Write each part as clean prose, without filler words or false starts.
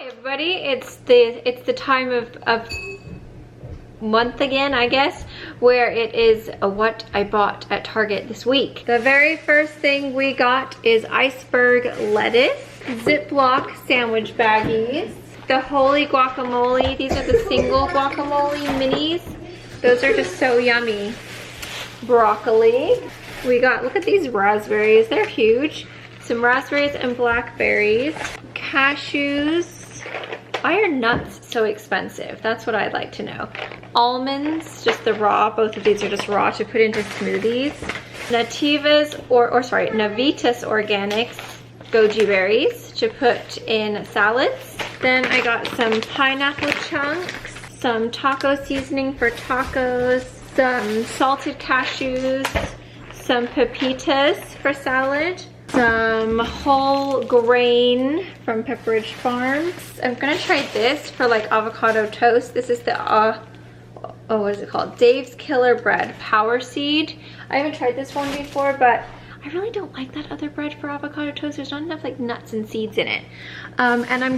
Hi everybody, it's the time of month again, I guess, where it is what I bought at Target this week. The very first thing we got is iceberg lettuce, Ziploc sandwich baggies, the holy guacamole. These are the single guacamole minis. Those are just so yummy. Broccoli. We got, look at these raspberries, they're huge. Some raspberries and blackberries. Cashews. Why are nuts so expensive? That's what I'd like to know. Almonds, just the raw. Both of these are just raw to put into smoothies. Navitas Organics goji berries to put in salads. Then I got some pineapple chunks, some taco seasoning for tacos, some salted cashews, some pepitas for salad, some whole grain from Pepperidge Farms. I'm gonna try this for like avocado toast. This is the what is it called? Dave's Killer Bread Power Seed. I haven't tried this one before, but I really don't like that other bread for avocado toast. There's not enough like nuts and seeds in it. And I'm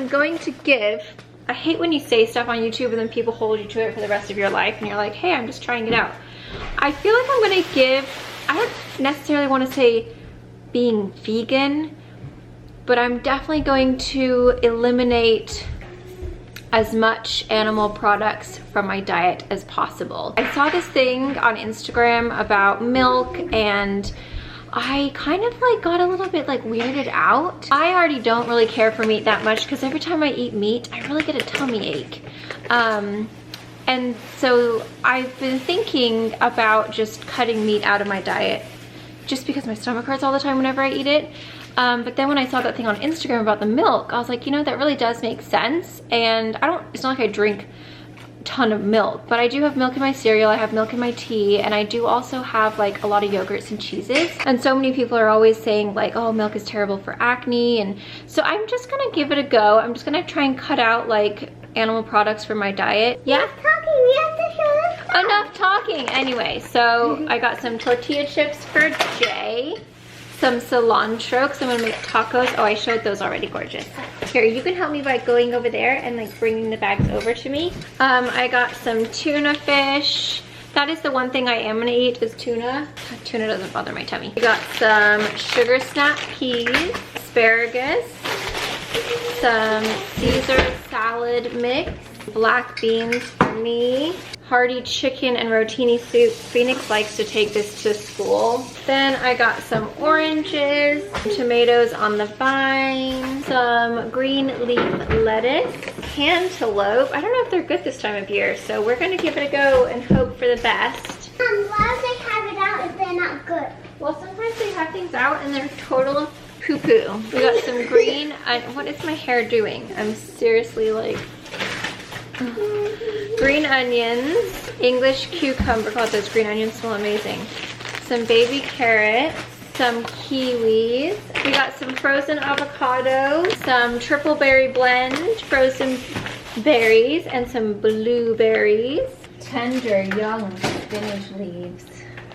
going to give, I hate when you say stuff on YouTube and then people hold you to it for the rest of your life and you're like, hey, I'm just trying it out. I feel like I'm gonna give, I don't necessarily want to say being vegan, but I'm definitely going to eliminate as much animal products from my diet as possible. I saw this thing on Instagram about milk and I kind of like got a little bit like weirded out. I already don't really care for meat that much because every time I eat meat, I really get a tummy ache. And so I've been thinking about just cutting meat out of my diet just because my stomach hurts all the time whenever I eat it. But then when I saw that thing on Instagram about the milk, I was like, you know, that really does make sense. And it's not like I drink a ton of milk, but I do have milk in my cereal, I have milk in my tea, and I do also have like a lot of yogurts and cheeses. And so many people are always saying like, oh, milk is terrible for acne. And so I'm just gonna give it a go. I'm just gonna try and cut out like animal products from my diet. Yeah? We have to show them. Enough talking. Anyway, so I got some tortilla chips for Jay, some cilantro because I'm gonna make tacos. Oh, I showed those already, gorgeous. Here, you can help me by going over there and like bringing the bags over to me. I got some tuna fish. That is the one thing I am gonna eat is tuna. Tuna doesn't bother my tummy. I got some sugar snap peas, asparagus, some Caesar salad mix, black beans for me, hearty chicken and rotini soup. Phoenix likes to take this to school. Then I got some oranges, tomatoes on the vine, some green leaf lettuce, cantaloupe. I don't know if they're good this time of year, so we're gonna give it a go and hope for the best. Why would they have it out if they're not good? Well, sometimes they have things out and they're total poo-poo. We got some green, what is my hair doing? I'm seriously like, green onions, English cucumber. God, those green onions smell amazing. Some baby carrots, some kiwis. We got some frozen avocado, some triple berry blend, frozen berries, and some blueberries. Tender young spinach leaves.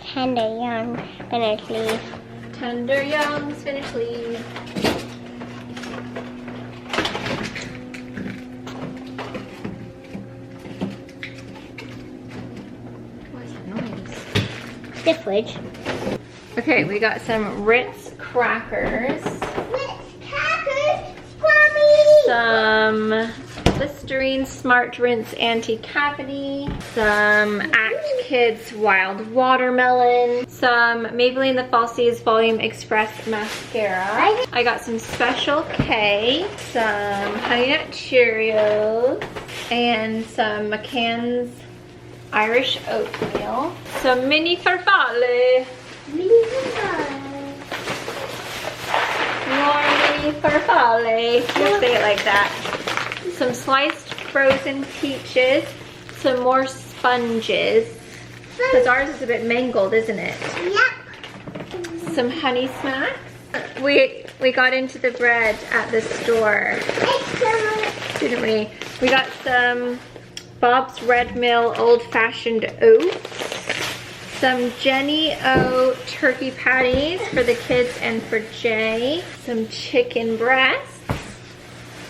Tender young spinach leaves. Tender young spinach leaves. The fridge. Okay, we got some Ritz crackers. Ritz crackers, Scrummy. Some Listerine Smart Rinse Anti-Cavity. Some Act Kids Wild Watermelon. Some Maybelline The Falsies Volume Express Mascara. I got some Special K. Some Honey Nut Cheerios. And some McCann's Irish oatmeal, some mini farfalle. Mini farfalle. More mini farfalle. Just say it like that. Some sliced frozen peaches, some more sponges. Because ours is a bit mangled, isn't it? Yep. Some honey smacks. We got into the bread at the store, didn't we? We got some Bob's Red Mill Old Fashioned Oats, some Jenny O turkey patties for the kids and for Jay, some chicken breasts,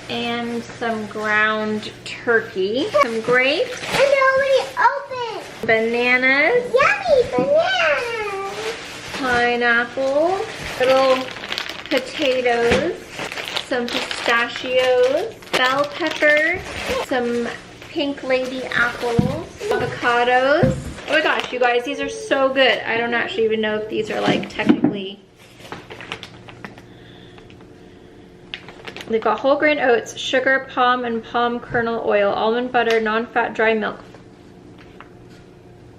and some ground turkey, some grapes, And already open. bananas, Yummy bananas. pineapple, little potatoes, some pistachios, bell peppers, some pink lady apples, avocados. Oh my gosh, you guys, these are so good. I don't actually even know if these are like technically. They've got whole grain oats, sugar, palm and palm kernel oil, almond butter, non-fat dry milk.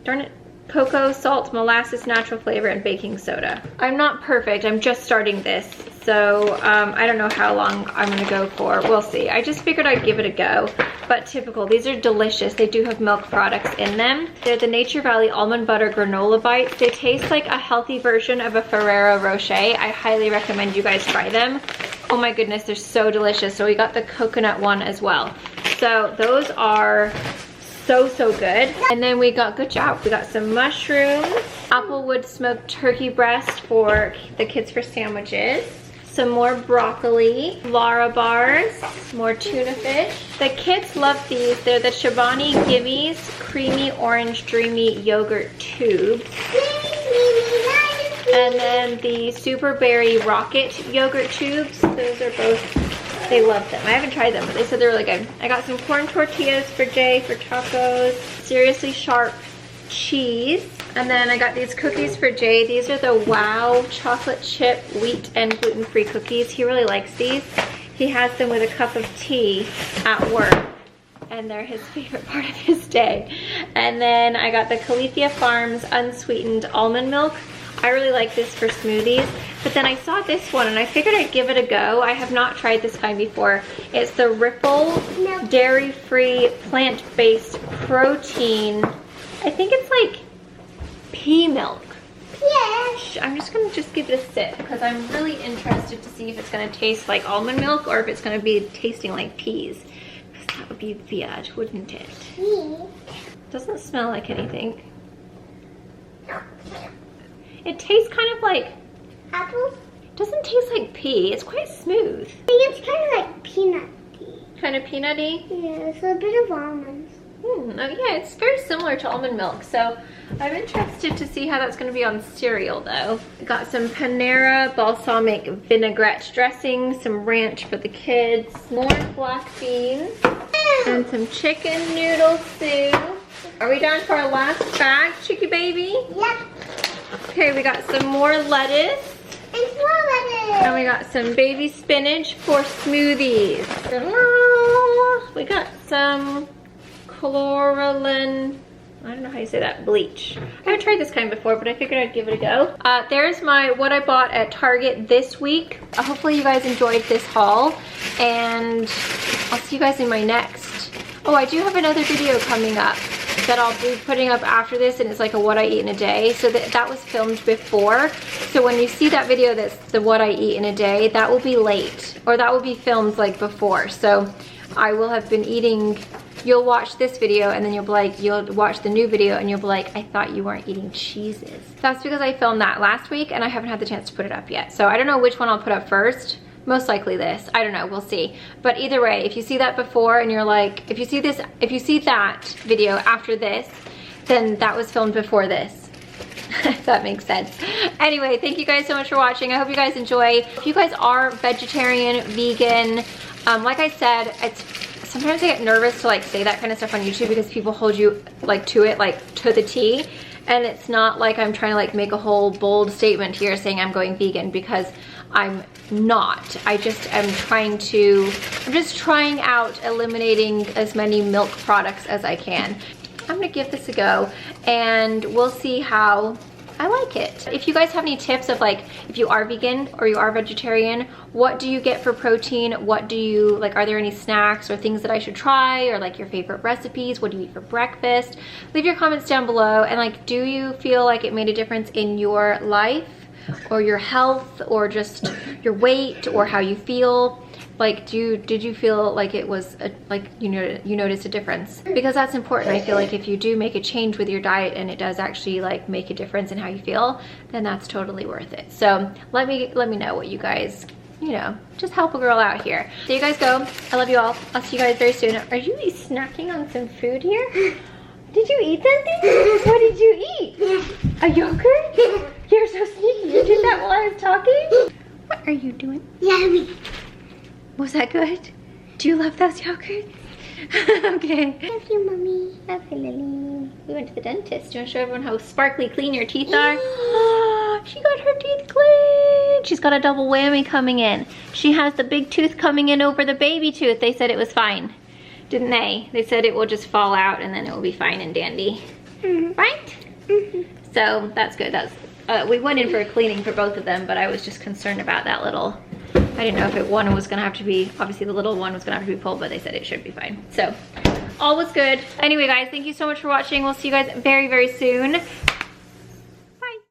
Darn it. Cocoa, salt, molasses, natural flavor, and baking soda. I'm not perfect. I'm just starting this. So I don't know how long I'm gonna go for. We'll see. I just figured I'd give it a go. But typical, these are delicious. They do have milk products in them. They're the Nature Valley Almond Butter Granola Bites. They taste like a healthy version of a Ferrero Rocher. I highly recommend you guys try them. Oh my goodness, they're so delicious. So we got the coconut one as well. So those are so good. And then we got, good job, we got some mushrooms, Applewood smoked turkey breast for the kids for sandwiches, some more broccoli, Lara bars, more tuna fish. The kids love these. They're the Chobani Gimmies Creamy Orange Dreamy Yogurt Tubes. And then the Super Berry Rocket Yogurt Tubes. Those are both, they love them. I haven't tried them, but they said they're really good. I got some corn tortillas for Jay for tacos. Seriously Sharp cheese. And then I got these cookies for Jay. These are the Wow chocolate chip wheat and gluten-free cookies. He really likes these. He has them with a cup of tea at work, and they're his favorite part of his day. And then I got the Califia Farms unsweetened almond milk. I really like this for smoothies, but then I saw this one and I figured I'd give it a go. I have not tried this kind before. It's the Ripple dairy-free plant-based protein. I think it's like pea milk. Yes. I'm just gonna give it a sip because I'm really interested to see if it's gonna taste like almond milk or if it's gonna be tasting like peas. Because that would be weird, wouldn't it? Doesn't smell like anything. It tastes kind of like Apples? Doesn't taste like pea. It's quite smooth. I think it's kind of like peanutty. Kind of peanutty? Yeah, it's a bit of almonds. Oh, yeah, it's very similar to almond milk. So I'm interested to see how that's going to be on cereal though. Got some Panera balsamic vinaigrette dressing, some ranch for the kids, more black beans, and some chicken noodle soup. Are we done for our last bag, Chicky baby? Yep. Okay, we got some more lettuce. And more lettuce. And we got some baby spinach for smoothies. We got some chlorelin, I don't know how you say that, bleach. I haven't tried this kind before, but I figured I'd give it a go. There's what I bought at Target this week. Hopefully you guys enjoyed this haul, and I'll see you guys in my next. Oh, I do have another video coming up that I'll be putting up after this, and it's like a what I eat in a day. So that was filmed before. So when you see that video that's the what I eat in a day, that will be late, or that will be filmed like before. So I will have been eating, you'll watch this video and then you'll be like, you'll watch the new video and you'll be like, I thought you weren't eating cheeses. That's because I filmed that last week and I haven't had the chance to put it up yet. So I don't know which one I'll put up first. Most likely this, I don't know, we'll see. But either way, if you see that before and you're like, if you see that video after this, then that was filmed before this. If that makes sense. Anyway, thank you guys so much for watching. I hope you guys enjoy. If you guys are vegetarian, vegan, like I said, sometimes I get nervous to like say that kind of stuff on YouTube because people hold you like to it, like to the T. And it's not like I'm trying to like make a whole bold statement here saying I'm going vegan, because I'm not. I'm just trying out eliminating as many milk products as I can. I'm gonna give this a go and we'll see how I like it. If you guys have any tips of like, if you are vegan or you are vegetarian, what do you get for protein? What do you, like, are there any snacks or things that I should try, or like your favorite recipes? What do you eat for breakfast? Leave your comments down below, and like, do you feel like it made a difference in your life or your health or just your weight or how you feel? Like, did you feel like it was you noticed a difference? Because that's important. I feel like if you do make a change with your diet and it does actually like make a difference in how you feel, then that's totally worth it. So let me know what you guys you know, just help a girl out here. So you guys go. I love you all. I'll see you guys very soon. Are you snacking on some food here? Did you eat something? What did you eat? A yogurt? You're so sneaky. You did that while I was talking? What are you doing? Yummy. Was that good? Do you love those yogurts? Okay. Love you, Mommy. Okay, Lily. We went to the dentist. Do you want to show everyone how sparkly clean your teeth are? She got her teeth clean. She's got a double whammy coming in. She has the big tooth coming in over the baby tooth. They said it was fine. Didn't they? They said it will just fall out and then it will be fine and dandy. Right? So that's good. That's we went in for a cleaning for both of them, but I was just concerned about that little, I didn't know if one was gonna have to be, obviously the little one was gonna have to be pulled, but they said it should be fine. So all was good. Anyway guys, thank you so much for watching. We'll see you guys very, very soon.